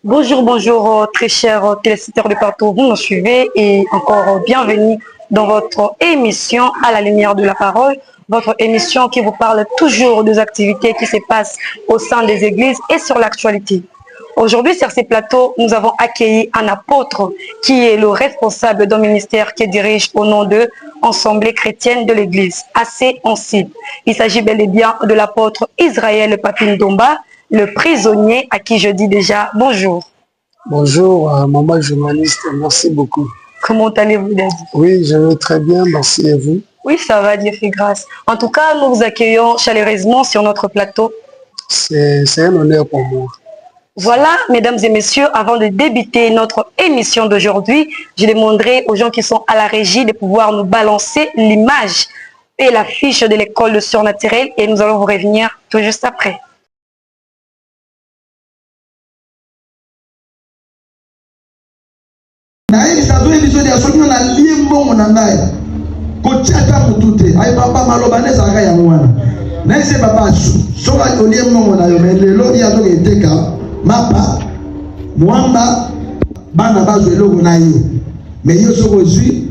Bonjour, bonjour, très chers téléspectateurs de partout où vous nous suivez et encore bienvenue dans votre émission À la lumière de la parole, votre émission qui vous parle toujours des activités qui se passent au sein des églises et sur l'actualité. Aujourd'hui, sur ces plateaux, nous avons accueilli un apôtre qui est le responsable d'un ministère qui dirige au nom de Assemblée chrétienne de l'Église, assez ancienne. Il s'agit bel et bien de l'apôtre Israël Papindomba, le prisonnier à qui je dis déjà bonjour. Bonjour, maman journaliste, merci beaucoup. Comment allez-vous, Daddy? Oui, je vais très bien, merci et vous? Oui, ça va, Dieu fait grâce. En tout cas, nous vous accueillons chaleureusement sur notre plateau. C'est un honneur pour moi. Voilà, mesdames et messieurs, avant de débuter notre émission d'aujourd'hui, je demanderai aux gens qui sont à la régie de pouvoir nous balancer l'image et l'affiche de l'école de surnaturel et nous allons vous revenir tout juste après. Mapa mwamba bana bazo eloko na yo mais yo soko zui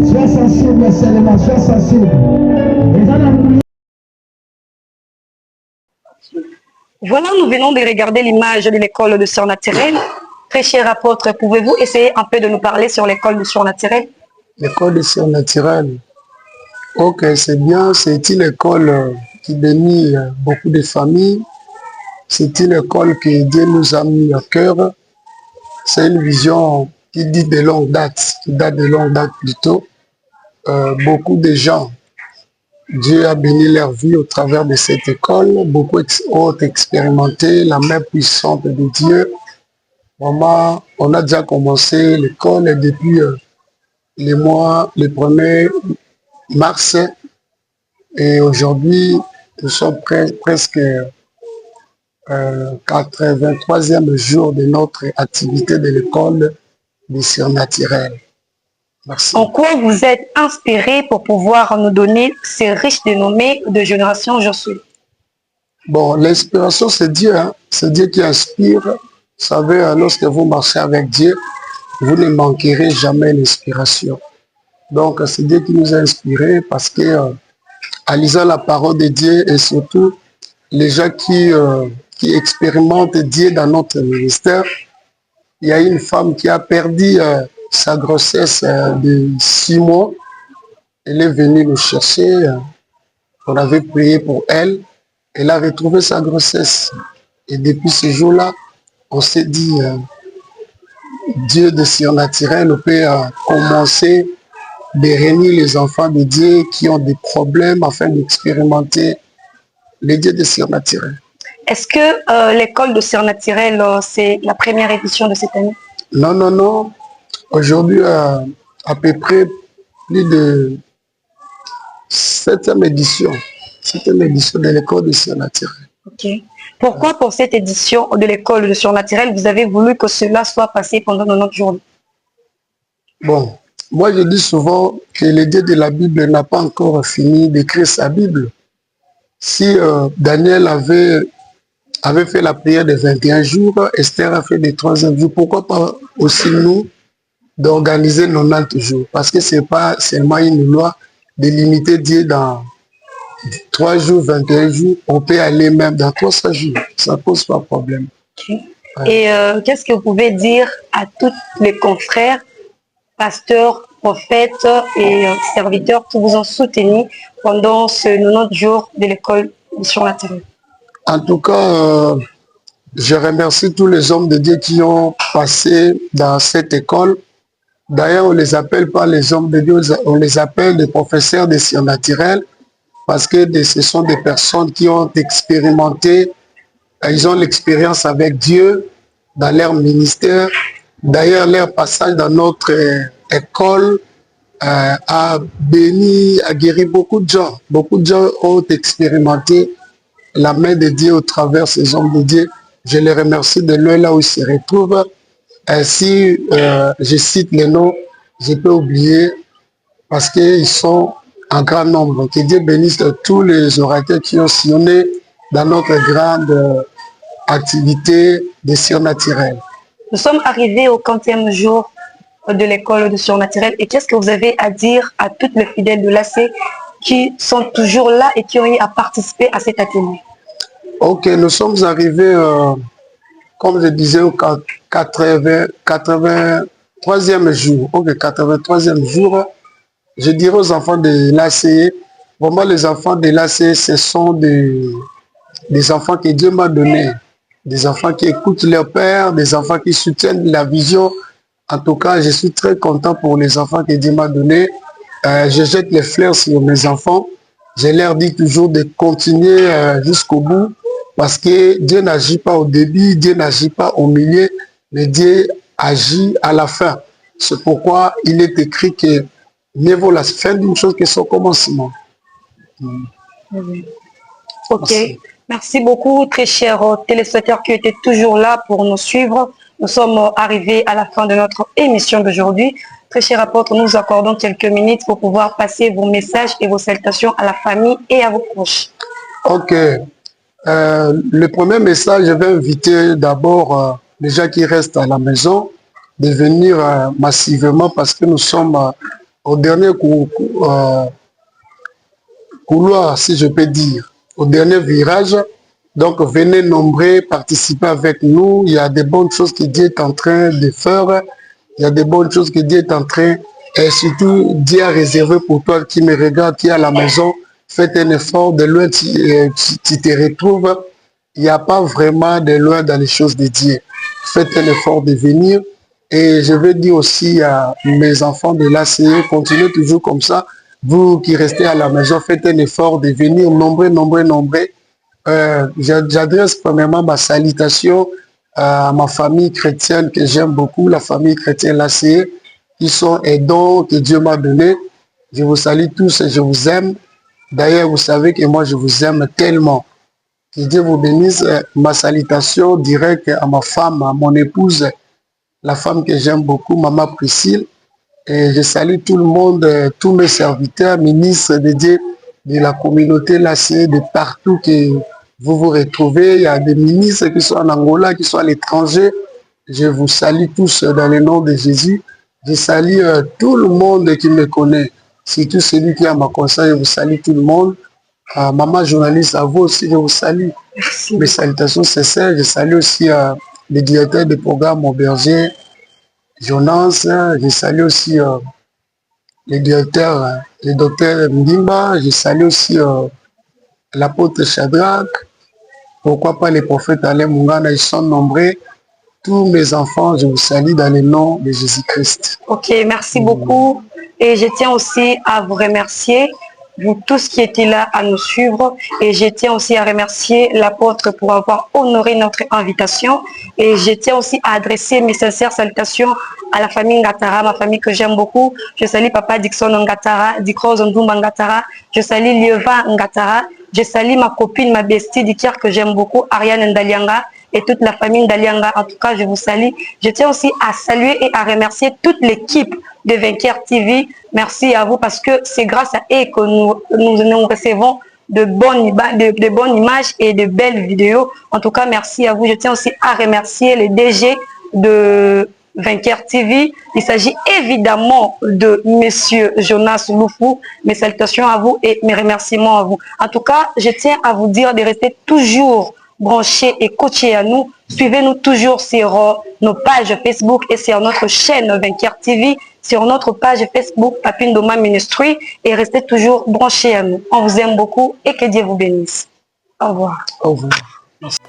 sois sensible seulement, sois sensible. Voilà, nous venons de regarder l'image de l'école de surnaturel. Très cher apôtre, pouvez-vous essayer un peu de nous parler sur l'école de surnaturel? L'école de surnaturel, ok, c'est bien, c'est une école qui bénit beaucoup de familles. C'est une école que Dieu nous a mis à cœur. C'est une vision qui dit de longue date, qui date de longue date plutôt. Beaucoup de gens, Dieu a béni leur vie au travers de cette école. Beaucoup ont expérimenté la main puissante de Dieu. Vraiment, on a déjà commencé l'école depuis le 1er mars. Et aujourd'hui, nous sommes presque 83e jour de notre activité de l'école du surnaturel. Merci. En quoi vous êtes inspiré pour pouvoir nous donner ces riches dénommés de génération Je suis? Bon, l'inspiration, c'est Dieu. Hein? C'est Dieu qui inspire. Vous savez, lorsque vous marchez avec Dieu, vous ne manquerez jamais l'inspiration. Donc, c'est Dieu qui nous a inspirés parce que, en lisant la parole de Dieu et surtout les gens qui expérimentent Dieu dans notre ministère, il y a une femme qui a perdu sa grossesse de 6 mois. Elle est venue nous chercher. On avait prié pour elle. Elle a retrouvé sa grossesse. Et depuis ce jour-là, on s'est dit, Dieu de surnaturel peut commencer de réunir les enfants de Dieu qui ont des problèmes afin d'expérimenter les dieux de surnaturel. Est-ce que l'école de surnaturel, c'est la première édition de cette année? Non, non, non. Aujourd'hui, à peu près plus de 7e édition. 7e édition de l'école de surnaturel. Ok. Pourquoi pour cette édition de l'école de surnaturel, vous avez voulu que cela soit passé pendant notre journée? Bon, moi je dis souvent que le Dieu de la Bible n'a pas encore fini d'écrire sa Bible. Si Daniel avait fait la prière de 21 jours, Esther a fait des 3e jours, pourquoi pas aussi nous d'organiser 90 jours? Parce que ce n'est pas seulement une loi de limiter Dieu dans 3 jours, 21 jours, on peut aller même dans 300 jours, ça ne pose pas de problème. Okay. Ouais. Et qu'est-ce que vous pouvez dire à tous les confrères, pasteurs, prophètes et serviteurs qui vous ont soutenu pendant ce 90 jours de l'école sur la terre? En tout cas, Je remercie tous les hommes de Dieu qui ont passé dans cette école. D'ailleurs, on ne les appelle pas les hommes de Dieu, on les appelle des professeurs des sciences naturelles parce que ce sont des personnes qui ont expérimenté, ils ont l'expérience avec Dieu dans leur ministère. D'ailleurs, leur passage dans notre école a béni, a guéri beaucoup de gens. Beaucoup de gens ont expérimenté la main de Dieu au travers de ces hommes de Dieu. Je les remercie de l'heure là où ils se retrouvent. Si je cite les noms, je peux oublier parce qu'ils sont en grand nombre. Que Dieu bénisse tous les orateurs qui ont sillonné dans notre grande activité de surnaturel. Nous sommes arrivés au 40e jour de l'école de surnaturel. Et qu'est-ce que vous avez à dire à toutes les fidèles de l'AC qui sont toujours là et qui ont eu à participer à cet atelier? Ok, nous sommes arrivés, comme je disais, au 83e jour. Ok, 83e jour. Je dirais aux enfants de l'AC, vraiment les enfants de l'AC, ce sont des enfants que Dieu m'a donnés. Des enfants qui écoutent leur père, des enfants qui soutiennent la vision. En tout cas, je suis très content pour les enfants que Dieu m'a donnés. Je jette les fleurs sur mes enfants. Je leur dis toujours de continuer jusqu'au bout parce que Dieu n'agit pas au début, Dieu n'agit pas au milieu, mais Dieu agit à la fin. C'est pourquoi il est écrit que mieux vaut la fin d'une chose que son commencement. Ok. Merci. Merci beaucoup, très chers téléspectateurs qui étaient toujours là pour nous suivre. Nous sommes arrivés à la fin de notre émission d'aujourd'hui. Très cher apôtre, nous accordons quelques minutes pour pouvoir passer vos messages et vos salutations à la famille et à vos proches. Ok. Le premier message, je vais inviter d'abord les gens qui restent à la maison de venir massivement parce que nous sommes au dernier couloir, si je peux dire, au dernier virage. Donc, venez nombreux, participer avec nous. Il y a des bonnes choses que Dieu est en train de faire. Il y a des bonnes choses que Dieu est en train, et surtout, Dieu a réservé pour toi qui me regarde, qui est à la maison. Faites un effort, de loin tu te retrouves. Il n'y a pas vraiment de loin dans les choses de Dieu. Faites un effort de venir. Et je veux dire aussi à mes enfants de l'ACE, continuez toujours comme ça. Vous qui restez à la maison, faites un effort de venir nombreux, nombreux, nombreux. J'adresse premièrement ma salutation à ma famille chrétienne que j'aime beaucoup, la famille chrétienne l'ACE, qui sont aidants que Dieu m'a donné. Je vous salue tous et je vous aime. D'ailleurs, vous savez que moi, je vous aime tellement. Que Dieu vous bénisse. Ma salutation directe à ma femme, à mon épouse, la femme que j'aime beaucoup, Maman Priscille. Et je salue tout le monde, tous mes serviteurs, ministres de Dieu, de la communauté l'ACE, de partout que vous vous retrouvez. Il y a des ministres qui sont en Angola, qui sont à l'étranger. Je vous salue tous dans le nom de Jésus. Je salue tout le monde qui me connaît. Surtout celui qui a ma conseil, je vous salue tout le monde. Maman journaliste, à vous aussi, je vous salue. Merci. Mes salutations sincères. Je salue aussi le directeur du programme Auberger, Jonas. Je salue aussi le directeur, le docteur Ndimba. Je salue aussi l'apôtre Shadrach. Pourquoi pas les prophètes Alain Mungana, ils sont nombreux. Tous mes enfants, je vous salue dans le nom de Jésus-Christ. Ok, merci beaucoup. Et je tiens aussi à vous remercier, vous tous qui étaient là à nous suivre. Et je tiens aussi à remercier l'apôtre pour avoir honoré notre invitation. Et je tiens aussi à adresser mes sincères salutations à la famille Ngatara, ma famille que j'aime beaucoup. Je salue Papa Dixon Ngatara, Dikros Ndumba Ngatara. Je salue Lieva Ngatara. Je salue ma copine, ma bestie d'Iker que j'aime beaucoup, Ariane Ndalianga, et toute la famille Ndalianga. En tout cas, je vous salue. Je tiens aussi à saluer et à remercier toute l'équipe de Vainqueur TV. Merci à vous parce que c'est grâce à eux que nous recevons de bonnes images et de belles vidéos. En tout cas, merci à vous. Je tiens aussi à remercier les DG de Vainqueur TV. Il s'agit évidemment de Monsieur Jonas Loufou. Mes salutations à vous et mes remerciements à vous. En tout cas, je tiens à vous dire de rester toujours branchés et coachés à nous. Suivez-nous toujours sur nos pages Facebook et sur notre chaîne Vainqueur TV, sur notre page Facebook Papindoma Ministry, et restez toujours branchés à nous. On vous aime beaucoup et que Dieu vous bénisse. Au revoir. Au revoir. Merci.